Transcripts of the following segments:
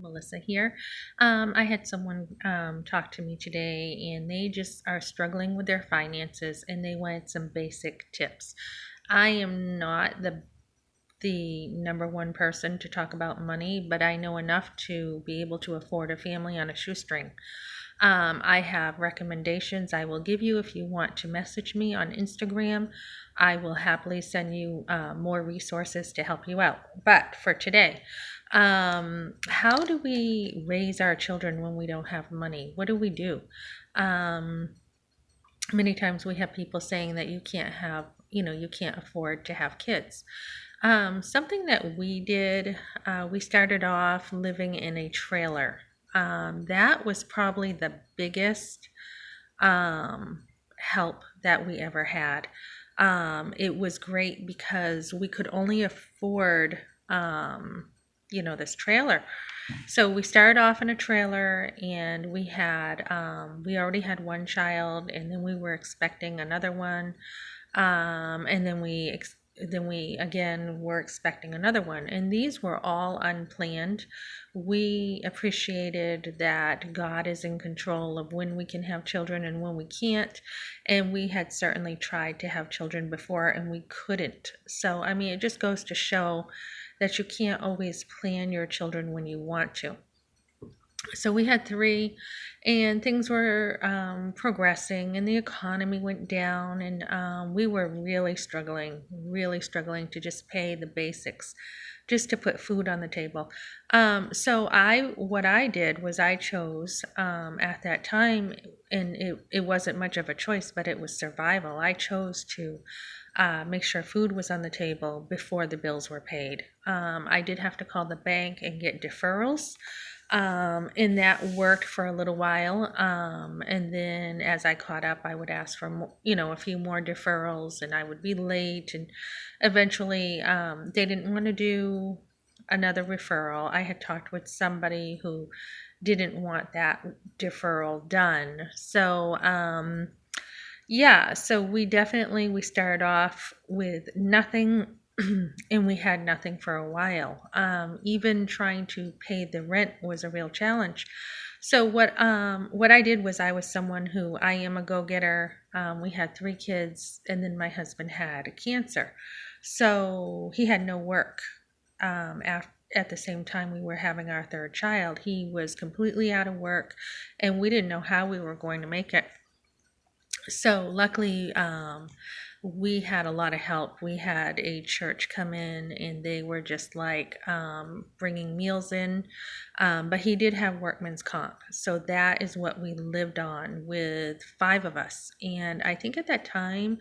Melissa here. I had someone talk to me today, and they just are struggling with their finances, and they wanted some basic tips. I am not the number one person to talk about money, but I know enough to be able to afford a family on a shoestring. I have recommendations I will give you if you want to message me on Instagram. I will happily send you more resources to help you out. But for today, how do we raise our children when we don't have money? What do we do? Um, Many times we have people saying that you can't afford to have kids. Something that we did, we started off living in a trailer. That was probably the biggest help that we ever had. It was great because we could only afford, this trailer. So we started off in a trailer, and we already had one child, and then we were expecting another one, and then we again were expecting another one, and these were all unplanned. We appreciated that God is in control of when we can have children and when we can't, and we had certainly tried to have children before and we couldn't. So I mean, it just goes to show that you can't always plan your children when you want to. So we had three, and things were progressing, and the economy went down, and we were really struggling to just pay the basics, just to put food on the table. What I did was I chose at that time, and it wasn't much of a choice, but it was survival. I chose to make sure food was on the table before the bills were paid. I did have to call the bank and get deferrals. And that worked for a little while. And then as I caught up, I would ask for, a few more deferrals, and I would be late. And eventually, they didn't want to do another referral. I had talked with somebody who didn't want that deferral done. So we started off with nothing. And we had nothing for a while. Even trying to pay the rent was a real challenge. So what I did was I was someone who I am a go-getter. We had three kids, and then my husband had cancer, so he had no work. At the same time we were having our third child, he was completely out of work, and we didn't know how we were going to make it. So luckily, we had a lot of help. We had a church come in, and they were just like bringing meals in. But he did have Workman's Comp. So that is what we lived on with five of us. And I think at that time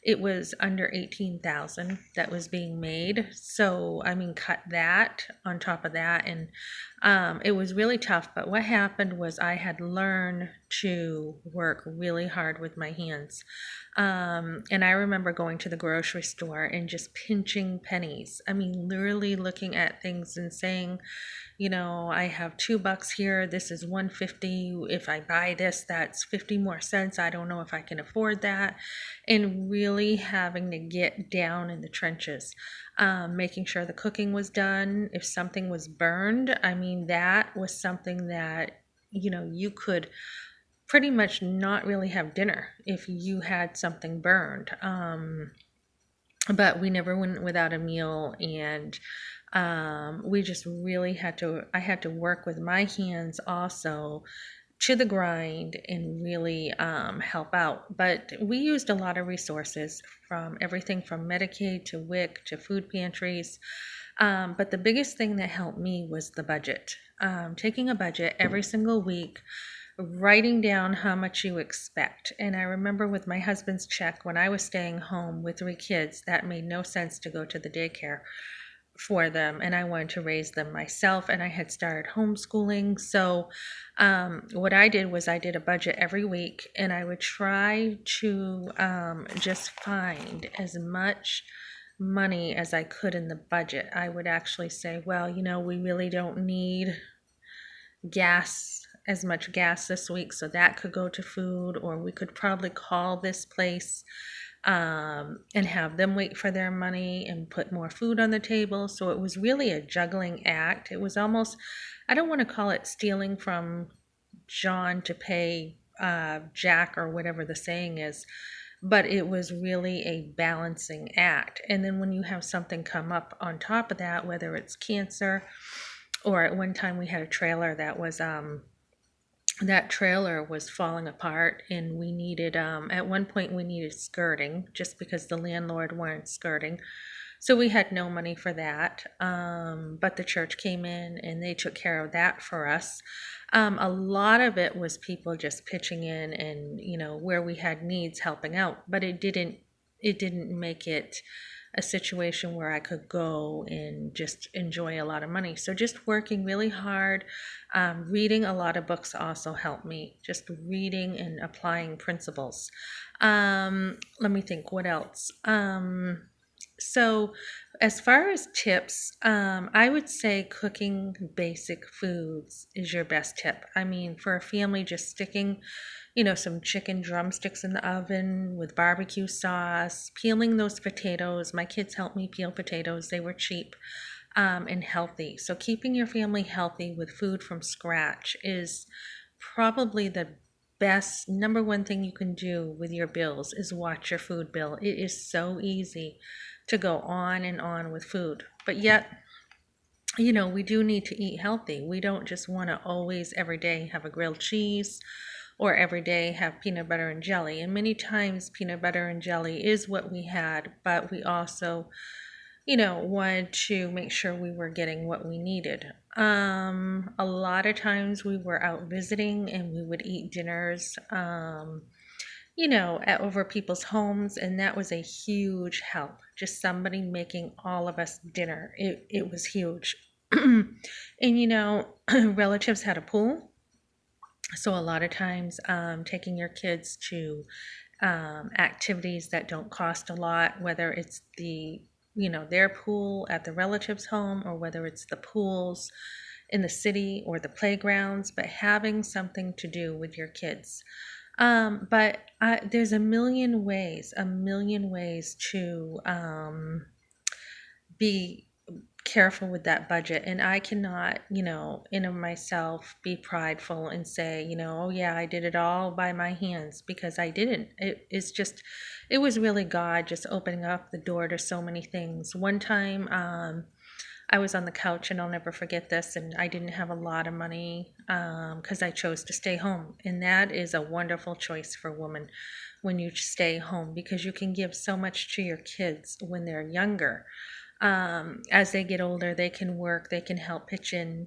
it was under 18,000 that was being made. So, I mean, cut that on top of that. And it was really tough. But what happened was I had learned to work really hard with my hands. And I remember going to the grocery store and just pinching pennies. I mean, literally looking at things and saying, I have $2 here. This is 150. If I buy this, that's 50 more cents. I don't know if I can afford that. And really having to get down in the trenches, making sure the cooking was done. If something was burned, I mean, that was something that, you could pretty much not really have dinner if you had something burned. But we never went without a meal, and we just really I had to work with my hands also to the grind and really help out. But we used a lot of resources, from everything from Medicaid to WIC to food pantries. But the biggest thing that helped me was the budget. Taking a budget every single week, writing down how much you expect. And I remember with my husband's check, when I was staying home with three kids, that made no sense to go to the daycare for them, and I wanted to raise them myself, and I had started homeschooling. So what I did was I did a budget every week, and I would try to just find as much money as I could in the budget. I would actually say, well, we really don't need as much gas this week, so that could go to food, or we could probably call this place and have them wait for their money and put more food on the table. So it was really a juggling act. It was almost, I don't want to call it stealing from John to pay Jack or whatever the saying is, but it was really a balancing act. And then when you have something come up on top of that, whether it's cancer, or at one time we had a trailer that trailer was falling apart, and we needed at one point we needed skirting just because the landlord weren't skirting, so we had no money for that. But the church came in and they took care of that for us. A lot of it was people just pitching in, and where we had needs, helping out, but it didn't make it a situation where I could go and just enjoy a lot of money. So just working really hard, reading a lot of books also helped me, just reading and applying principles. Let me think, what else? So as far as tips, I would say cooking basic foods is your best tip. I mean, for a family, just sticking some chicken drumsticks in the oven with barbecue sauce, peeling those potatoes. My kids helped me peel potatoes. They were cheap and healthy. So keeping your family healthy with food from scratch is probably the best number one thing you can do with your bills is watch your food bill. It is so easy to go on and on with food. But yet, we do need to eat healthy. We don't just want to always every day have a grilled cheese or every day have peanut butter and jelly. And many times peanut butter and jelly is what we had, but we also, wanted to make sure we were getting what we needed. A lot of times we were out visiting and we would eat dinners, at over people's homes, and that was a huge help. Just somebody making all of us dinner. It was huge. And relatives had a pool. So a lot of times taking your kids to activities that don't cost a lot, whether it's their pool at the relative's home or whether it's the pools in the city or the playgrounds, but having something to do with your kids. But there's a million ways to be careful with that budget, and I cannot in of myself be prideful and say oh yeah, I did it all by my hands, because I didn't. It was really God just opening up the door to so many things. One time I was on the couch, and I'll never forget this, and I didn't have a lot of money because I chose to stay home, and that is a wonderful choice for a woman when you stay home, because you can give so much to your kids when they're younger. As they get older, they can work, they can help pitch in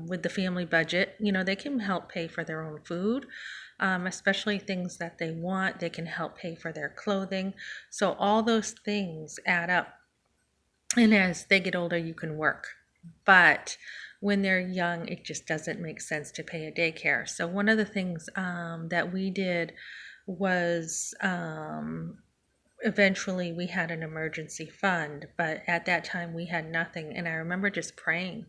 with the family budget. They can help pay for their own food, especially things that they want. They can help pay for their clothing. So all those things add up. And as they get older, you can work. But when they're young, it just doesn't make sense to pay a daycare. So one of the things that we did was eventually we had an emergency fund, but at that time we had nothing. And I remember just praying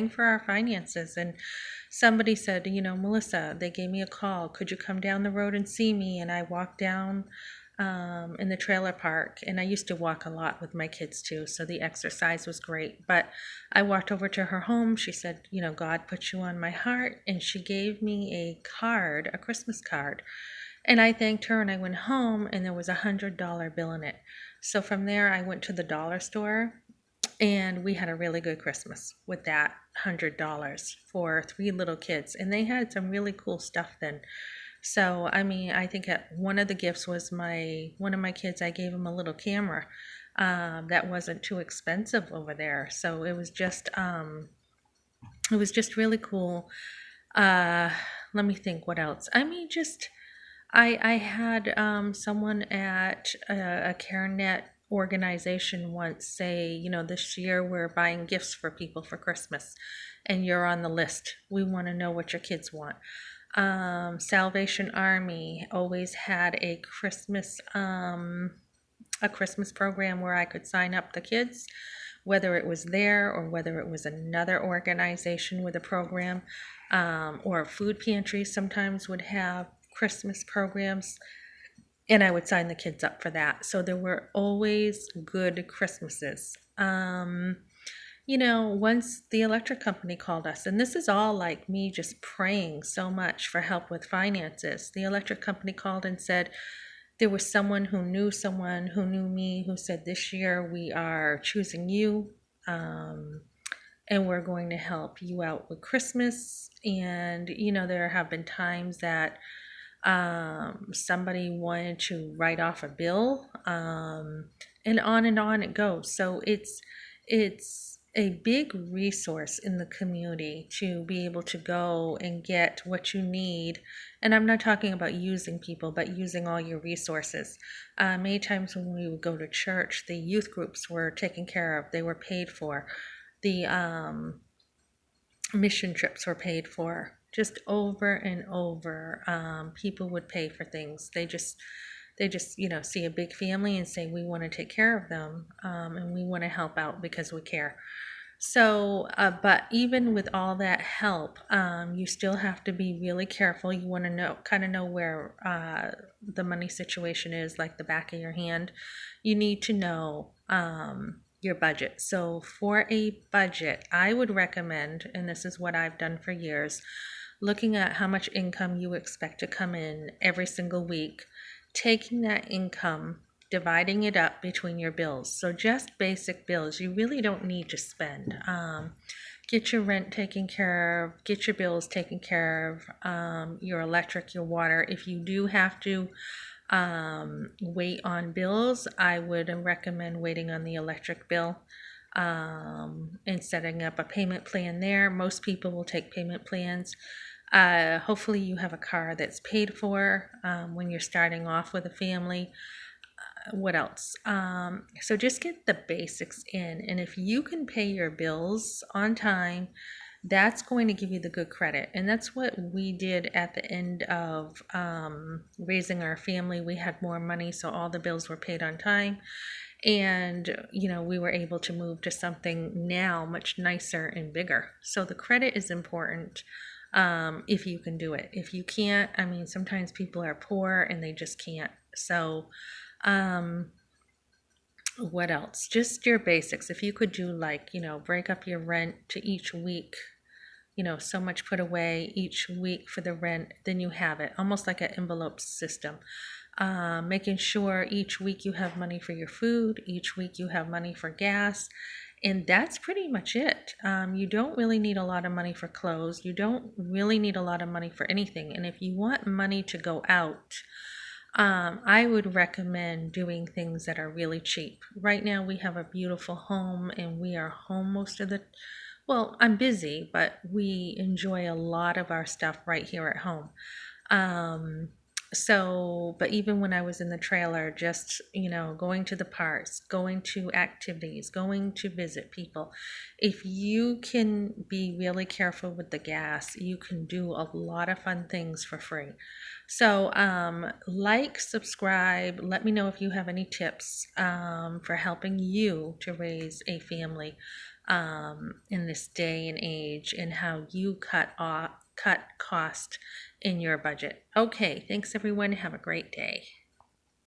for our finances. And somebody said, Melissa, they gave me a call. Could you come down the road and see me? And I walked down in the trailer park, and I used to walk a lot with my kids too, so the exercise was great. But I walked over to her home. She said, God put you on my heart, and she gave me a Christmas card. And I thanked her, and I went home, and there was $100 bill in it. So from there, I went to the dollar store, and we had a really good Christmas with that $100 for 3 little kids. And they had some really cool stuff then. So, I mean, I think one of the gifts was one of my kids, I gave him a little camera that wasn't too expensive over there. So it was just really cool. Let me think what else. I mean, I had someone at a CareNet organization once say, this year we're buying gifts for people for Christmas, and you're on the list. We want to know what your kids want. Salvation Army always had a Christmas program where I could sign up the kids, whether it was there or whether it was another organization with a program, or food pantries sometimes would have Christmas programs. and I would sign the kids up for that. So there were always good Christmases. Once the electric company called us, and this is all like me just praying so much for help with finances. The electric company called and said there was someone who knew me, who said, "This year we are choosing you, and we're going to help you out with Christmas." And, there have been times that somebody wanted to write off a bill, and on it goes. So it's a big resource in the community to be able to go and get what you need. And I'm not talking about using people, but using all your resources. Many times when we would go to church, the youth groups were taken care of, they were paid for. The mission trips were paid for. Just over and over, people would pay for things. They just see a big family and say, we want to take care of them, and we want to help out because we care. So, but even with all that help, you still have to be really careful. You want to kind of know where the money situation is, like the back of your hand. You need to know your budget. So for a budget, I would recommend, and this is what I've done for years, looking at how much income you expect to come in every single week, taking that income, dividing it up between your bills. So just basic bills, you really don't need to spend. Get your rent taken care of, get your bills taken care of, your electric, your water. If you do have to wait on bills, I would recommend waiting on the electric bill and setting up a payment plan there. Most people will take payment plans. Hopefully you have a car that's paid for when you're starting off with a family. What else? So just get the basics in. And if you can pay your bills on time, that's going to give you the good credit. And that's what we did at the end of raising our family. We had more money, so all the bills were paid on time. And, we were able to move to something now much nicer and bigger. So the credit is important if you can do it. If you can't, sometimes people are poor and they just can't. So, what else? Just your basics. If you could do break up your rent to each week, so much put away each week for the rent, then you have it, almost like an envelope system. Making sure each week you have money for your food, each week you have money for gas, and that's pretty much it. You don't really need a lot of money for clothes. You don't really need a lot of money for anything. And if you want money to go out, I would recommend doing things that are really cheap. Right now we have a beautiful home and we are home well, I'm busy, but we enjoy a lot of our stuff right here at home. But even when I was in the trailer, just, going to the parks, going to activities, going to visit people, if you can be really careful with the gas, you can do a lot of fun things for free. So, subscribe, let me know if you have any tips for helping you to raise a family in this day and age, and how you cut cost in your budget. Okay, thanks everyone. Have a great day.